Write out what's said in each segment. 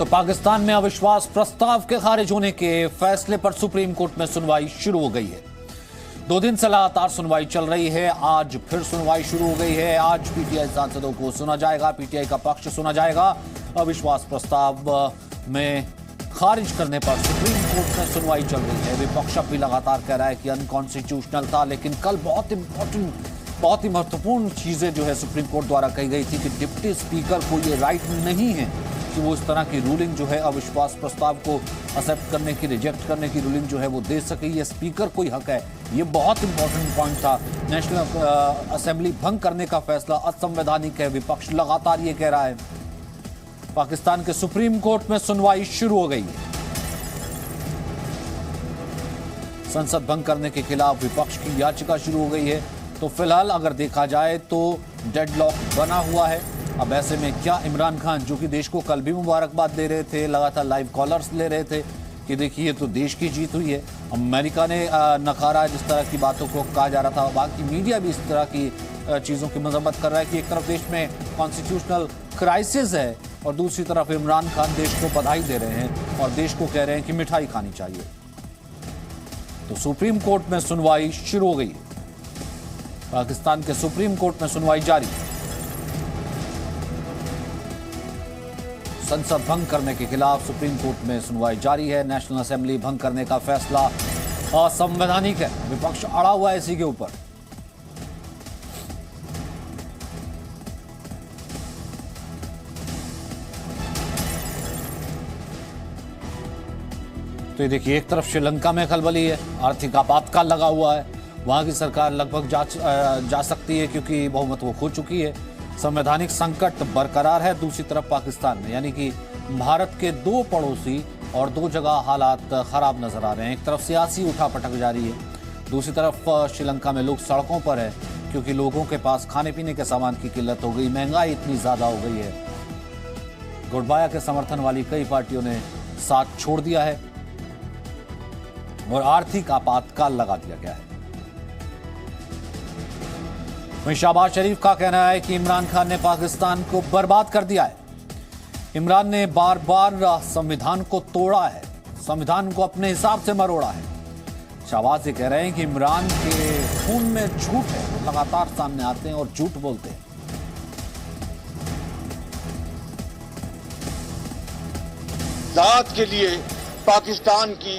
तो पाकिस्तान में अविश्वास प्रस्ताव के खारिज होने के फैसले पर सुप्रीम कोर्ट में सुनवाई शुरू हो गई है। 2 दिन से लगातार सुनवाई चल रही है। आज फिर सुनवाई शुरू हो गई है। आज पीटीआई सांसदों को सुना जाएगा, पीटीआई का पक्ष सुना जाएगा। अविश्वास प्रस्ताव में खारिज करने पर सुप्रीम कोर्ट में सुनवाई चल रही है। विपक्ष भी लगातार कह रहा है कि अनकॉन्स्टिट्यूशनल था, लेकिन कल बहुत ही महत्वपूर्ण चीजें जो है सुप्रीम कोर्ट द्वारा कही गई थी कि डिप्टी स्पीकर को ये राइट नहीं है कि वो इस तरह की रूलिंग जो है अविश्वास प्रस्ताव को एक्सेप्ट करने की, रिजेक्ट करने की रूलिंग जो है वो दे सके। ये स्पीकर को ही हक है। ये बहुत इंपॉर्टेंट पॉइंट था। नेशनल असेंबली भंग करने का फैसला असंवैधानिक है। विपक्ष लगातार ये कह रहा है। पाकिस्तान के सुप्रीम कोर्ट में सुनवाई शुरू हो गई है। संसद भंग करने के खिलाफ विपक्ष की याचिका शुरू हो गई है। तो फिलहाल अगर देखा जाए तो डेडलॉक बना हुआ है। अब ऐसे में क्या इमरान खान, जो कि देश को कल भी मुबारकबाद दे रहे थे, लगातार लाइव कॉलर्स ले रहे थे कि देखिए तो देश की जीत हुई है। अमेरिका ने नकारा जिस तरह की बातों को कहा जा रहा था। बाकी मीडिया भी इस तरह की चीज़ों की मजम्मत कर रहा है कि एक तरफ देश में कॉन्स्टिट्यूशनल क्राइसिस है और दूसरी तरफ इमरान खान देश को बधाई दे रहे हैं और देश को कह रहे हैं कि मिठाई खानी चाहिए। तो सुप्रीम कोर्ट में सुनवाई शुरू हो गई है। पाकिस्तान के सुप्रीम कोर्ट में सुनवाई जारी। संसद भंग करने के खिलाफ सुप्रीम कोर्ट में सुनवाई जारी है। नेशनल असेंबली भंग करने का फैसला असंवैधानिक है। विपक्ष अड़ा हुआ है इसी के ऊपर। तो ये देखिए, एक तरफ श्रीलंका में खलबली है, आर्थिक आपातकाल लगा हुआ है। वहां की सरकार लगभग जा सकती है क्योंकि बहुमत वो खो चुकी है। संवैधानिक संकट बरकरार है दूसरी तरफ पाकिस्तान में, यानी कि भारत के 2 पड़ोसी और 2 जगह हालात खराब नजर आ रहे हैं। एक तरफ सियासी उठापटक जारी है, दूसरी तरफ श्रीलंका में लोग सड़कों पर है क्योंकि लोगों के पास खाने पीने के सामान की किल्लत हो गई, महंगाई इतनी ज्यादा हो गई है। गोटबाया के समर्थन वाली कई पार्टियों ने साथ छोड़ दिया है और आर्थिक आपातकाल लगा दिया गया है। वहीं शहबाज शरीफ का कहना है कि इमरान खान ने पाकिस्तान को बर्बाद कर दिया है। इमरान ने बार बार संविधान को तोड़ा है, संविधान को अपने हिसाब से मरोड़ा है। शहबाज ये कह रहे हैं कि इमरान के खून में झूठ है, वो लगातार सामने आते हैं और झूठ बोलते हैं। जात के लिए पाकिस्तान की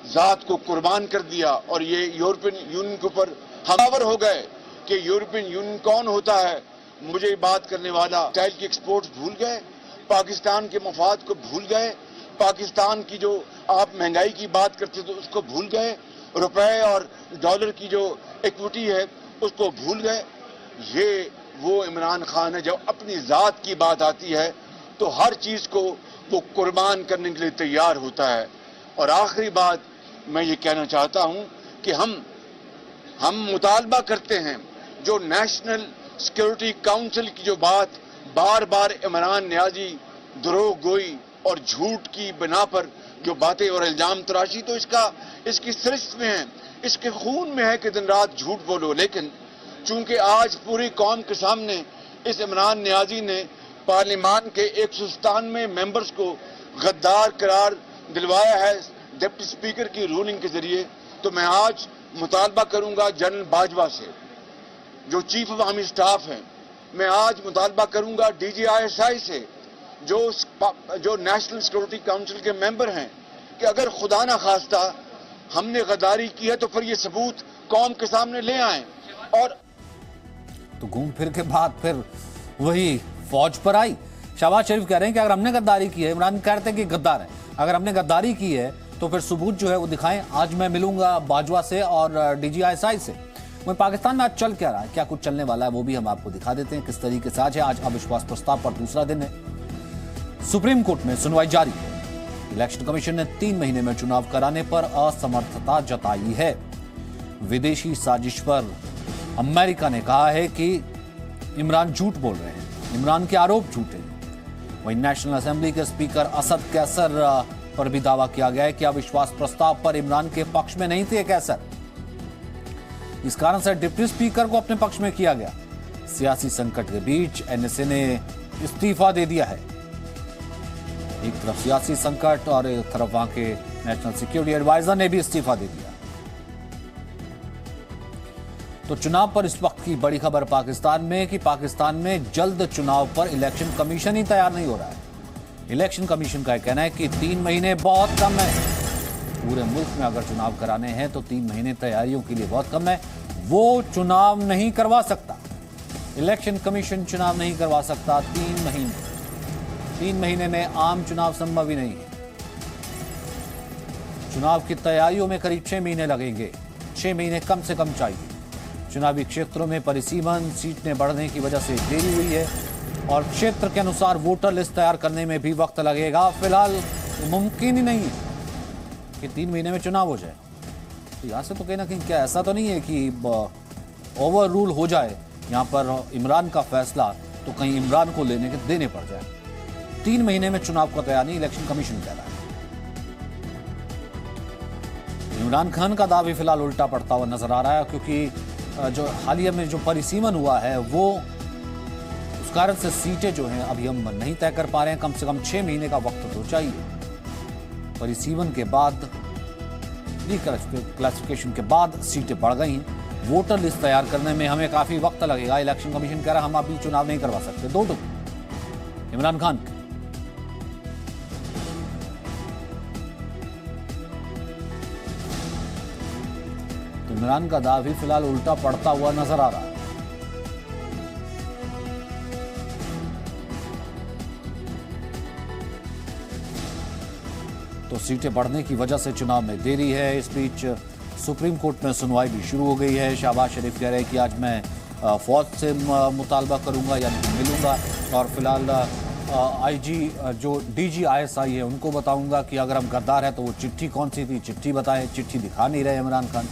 जात को कुर्बान कर दिया और ये यूरोपियन यूनियन के ऊपर हमलावर हो गए कि यूरोपियन यूनियन कौन होता है। मुझे बात करने वाला टाइल की एक्सपोर्ट्स भूल गए, पाकिस्तान के मफाद को भूल गए, पाकिस्तान की जो आप महंगाई की बात करते तो उसको भूल गए, रुपए और डॉलर की जो इक्विटी है उसको भूल गए। ये वो इमरान खान है जब अपनी जात की बात आती है तो हर चीज को वो कुर्बान करने के लिए तैयार होता है। और आखिरी बात मैं ये कहना चाहता हूं कि हम मुतालबा करते हैं जो नेशनल सिक्योरिटी काउंसिल की जो बात बार बार इमरान न्याजी द्रोह गोई और झूठ की बिना पर जो बातें और इल्जाम तराशी, तो इसकी सरिश्त में है, इसके खून में है कि दिन रात झूठ बोलो। लेकिन चूंकि आज पूरी कौम के सामने इस इमरान न्याजी ने पार्लियामान के 197 मेंबर्स को गद्दार करार दिलवाया है डिप्टी स्पीकर की रूलिंग के जरिए, तो मैं आज मुतालबा करूंगा जनरल बाजवा से जो चीफ ऑफ आर्मी स्टाफ हैं। मैं आज मुतालबा करूंगा DGISI से जो नेशनल सिक्योरिटी काउंसिल के मेंबर हैं कि अगर खुदा ना खास्ता हमने गद्दारी की है तो फिर ये सबूत कौम के सामने ले आए। और तो घूम फिर के बाद फिर वही फौज पर आई। शहबाज शरीफ कह रहे हैं कि अगर हमने गद्दारी की है, इमरान कहते हैं कि गद्दार है, अगर हमने गद्दारी की है तो फिर सबूत जो है वो दिखाएं। आज मैं मिलूंगा बाजवा से और DGISI से। वहीं पाकिस्तान में आज चल क्या रहा है, क्या कुछ चलने वाला है, वो भी हम आपको दिखा देते हैं किस तरीके से आज है। आज अविश्वास प्रस्ताव पर दूसरा दिन है। सुप्रीम कोर्ट में सुनवाई जारी है। इलेक्शन कमीशन ने 3 महीने में चुनाव कराने पर असमर्थता जताई है। विदेशी साजिश पर अमेरिका ने कहा है कि इमरान झूठ बोल रहे हैं, इमरान के आरोप झूठे हैं। वहीं नेशनल असेंबली के स्पीकर असद कैसर पर भी दावा किया गया है कि अविश्वास प्रस्ताव पर इमरान के पक्ष में नहीं थे कैसर, इस कारण से डिप्टी स्पीकर को अपने पक्ष में किया गया। सियासी संकट के बीच NSA ने इस्तीफा दे दिया है। एक तरफ सियासी संकट और एक तरफ वहां के नेशनल सिक्योरिटी एडवाइजर ने भी इस्तीफा दे दिया। तो चुनाव पर इस वक्त की बड़ी खबर पाकिस्तान में कि पाकिस्तान में जल्द चुनाव पर इलेक्शन कमीशन ही तैयार नहीं हो रहा है। इलेक्शन कमीशन का कहना है कि 3 महीने बहुत कम है। पूरे मुल्क में अगर चुनाव कराने हैं तो 3 महीने तैयारियों के लिए बहुत कम है। वो चुनाव नहीं करवा सकता, इलेक्शन कमीशन चुनाव नहीं करवा सकता। 3 महीने में आम चुनाव संभव ही नहीं है। चुनाव की तैयारियों में करीब 6 महीने लगेंगे। 6 महीने कम से कम चाहिए। चुनावी क्षेत्रों में परिसीमन सीटें बढ़ने की वजह से देरी हुई है और क्षेत्र के अनुसार वोटर लिस्ट तैयार करने में भी वक्त लगेगा। फिलहाल मुमकिन ही नहीं है कि 3 महीने में चुनाव हो जाए। तो यहाँ से तो कहीं ना कहीं क्या ऐसा तो नहीं है कि ओवर रूल हो जाए यहाँ पर इमरान का फैसला, तो कहीं इमरान को देने पड़ जाए। 3 महीने में चुनाव का तैयार नहीं, इलेक्शन कमीशन कह रहा है। इमरान खान का दावा फिलहाल उल्टा पड़ता हुआ नजर आ रहा है, क्योंकि जो हालिया में जो परिसीमन हुआ है वो उस कारण से सीटें जो हैं अभी हम नहीं तय कर पा रहे हैं। कम से कम 6 महीने का वक्त तो चाहिए। परिसीमन के बाद, क्लासिफिकेशन के बाद सीटें बढ़ गई हैं। वोटर लिस्ट तैयार करने में हमें काफी वक्त लगेगा। इलेक्शन कमीशन कह रहा है हम अभी चुनाव नहीं करवा सकते। 2 टुक इमरान खान के। तो इमरान का दावा भी फिलहाल उल्टा पड़ता हुआ नजर आ रहा है। तो सीटें बढ़ने की वजह से चुनाव में देरी है। इस बीच सुप्रीम कोर्ट में सुनवाई भी शुरू हो गई है। शहबाज शरीफ कह रहे हैं कि आज मैं फौज से मुतालबा करूंगा, यानी कि मिलूंगा, और फिलहाल आईजी जो डीजी ISI है उनको बताऊंगा कि अगर हम गद्दार हैं तो वो चिट्ठी कौन सी थी, चिट्ठी बताएं। चिट्ठी दिखा नहीं रहे इमरान खान।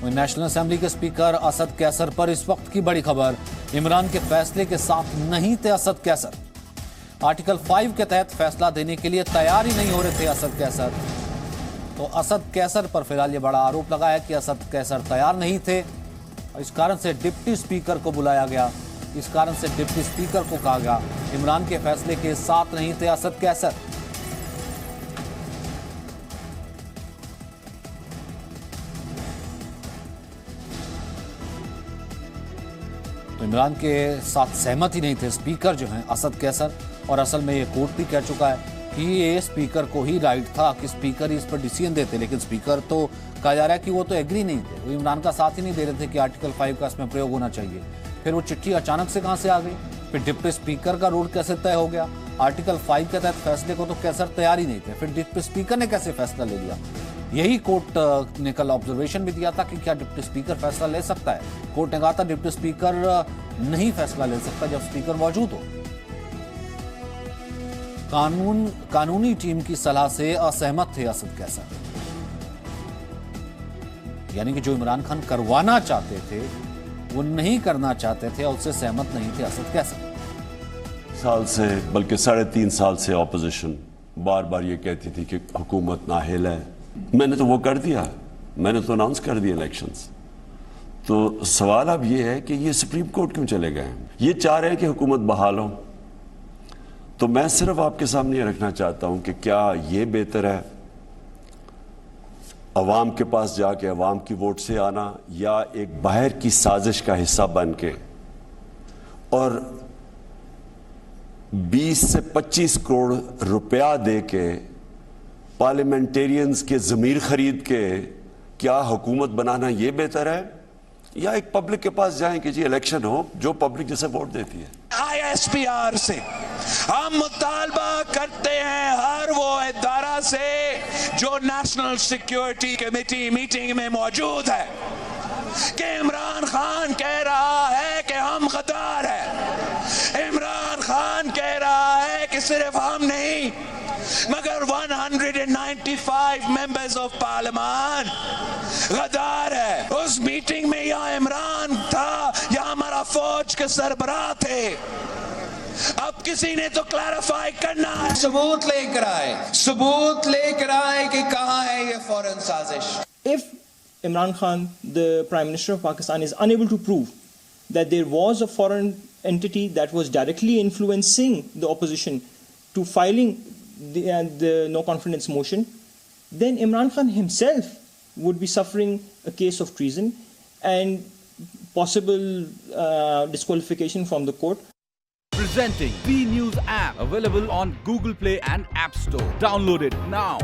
नेशनल असेंबली के स्पीकर असद कैसर पर इस वक्त की बड़ी खबर। इमरान के फैसले के साथ नहीं थे असद कैसर। आर्टिकल 5 के तहत फैसला देने के लिए तैयार ही नहीं हो रहे थे असद कैसर। तो असद कैसर पर फिलहाल ये बड़ा आरोप लगा है कि असद कैसर तैयार नहीं थे। इस कारण से डिप्टी स्पीकर को बुलाया गया। इस कारण से डिप्टी स्पीकर को कहा गया इमरान के फैसले के साथ नहीं थे असद कैसर। तो इमरान के साथ सहमत ही नहीं थे स्पीकर जो हैं असद कैसर। और असल में ये कोर्ट भी कह चुका है कि ये स्पीकर को ही राइट था कि स्पीकर ही इस पर डिसीजन देते, लेकिन स्पीकर तो कहा जा रहा है कि वो तो एग्री नहीं थे, वो इमरान का साथ ही नहीं दे रहे थे कि आर्टिकल 5 का इसमें प्रयोग होना चाहिए। फिर वो चिट्ठी अचानक से कहां से आ गई? फिर डिप्टी स्पीकर का रोल कैसे तय हो गया? आर्टिकल 5 के तहत फैसले को तो कैसर तैयार ही नहीं थे, फिर डिप्टी स्पीकर ने कैसे फैसला ले लिया? यही कोर्ट ने कल ऑब्जर्वेशन भी दिया था कि क्या डिप्टी स्पीकर फैसला ले सकता है। कोर्ट ने कहा था डिप्टी स्पीकर नहीं फैसला ले सकता जब स्पीकर मौजूद हो। कानूनी टीम की सलाह से असहमत थे असद कैसर, यानी कि जो इमरान खान करवाना चाहते थे वो नहीं करना चाहते थे और उससे सहमत नहीं थे असद कैसर। साल से बल्कि 3.5 साल से ऑपोजिशन बार बार ये कहती थी कि हुकूमत नाअहल है। मैंने तो वो कर दिया, मैंने तो अनाउंस कर दिया इलेक्शंस। तो सवाल अब ये है कि ये सुप्रीम कोर्ट क्यों चले गए? ये चाह रहे हैं कि हुकूमत बहाल हो। तो मैं सिर्फ आपके सामने ये रखना चाहता हूं कि क्या ये बेहतर है अवाम के पास जाके अवाम की वोट से आना, या एक बाहर की साजिश का हिस्सा बन के और 20 से 25 करोड़ रुपया दे के पार्लियामेंटेरियंस के ज़मीर खरीद के क्या हुकूमत बनाना ये बेहतर है, या एक पब्लिक के पास जाएं कि जी इलेक्शन हो, जो पब्लिक जैसे वोट देती है। ISPR से हम मुतालबा करते हैं हर वो इदारा से जो नेशनल सिक्योरिटी कमेटी मीटिंग में मौजूद है कि इमरान खान कह रहा है कि हम गद्दार हैं। इमरान खान कह रहा है कि सिर्फ हम नहीं मगर 195 मेंबर्स ऑफ पार्लियामेंट गद्दार है। उस मीटिंग में या इमरान था या हमारा फौज के सरबराह थे। अब किसी ने तो क्लैरिफाई करना है, सबूत लेकर आए कि कहां है ये फौरन साजिश। If Imran Khan, the Prime Minister of Pakistan, is unable to prove that there was a foreign entity that was directly influencing the opposition to filing the no confidence motion, then Imran Khan himself would be suffering a case of treason and possible disqualification from the court. Presenting B News app, available on Google Play and App Store. Download it now.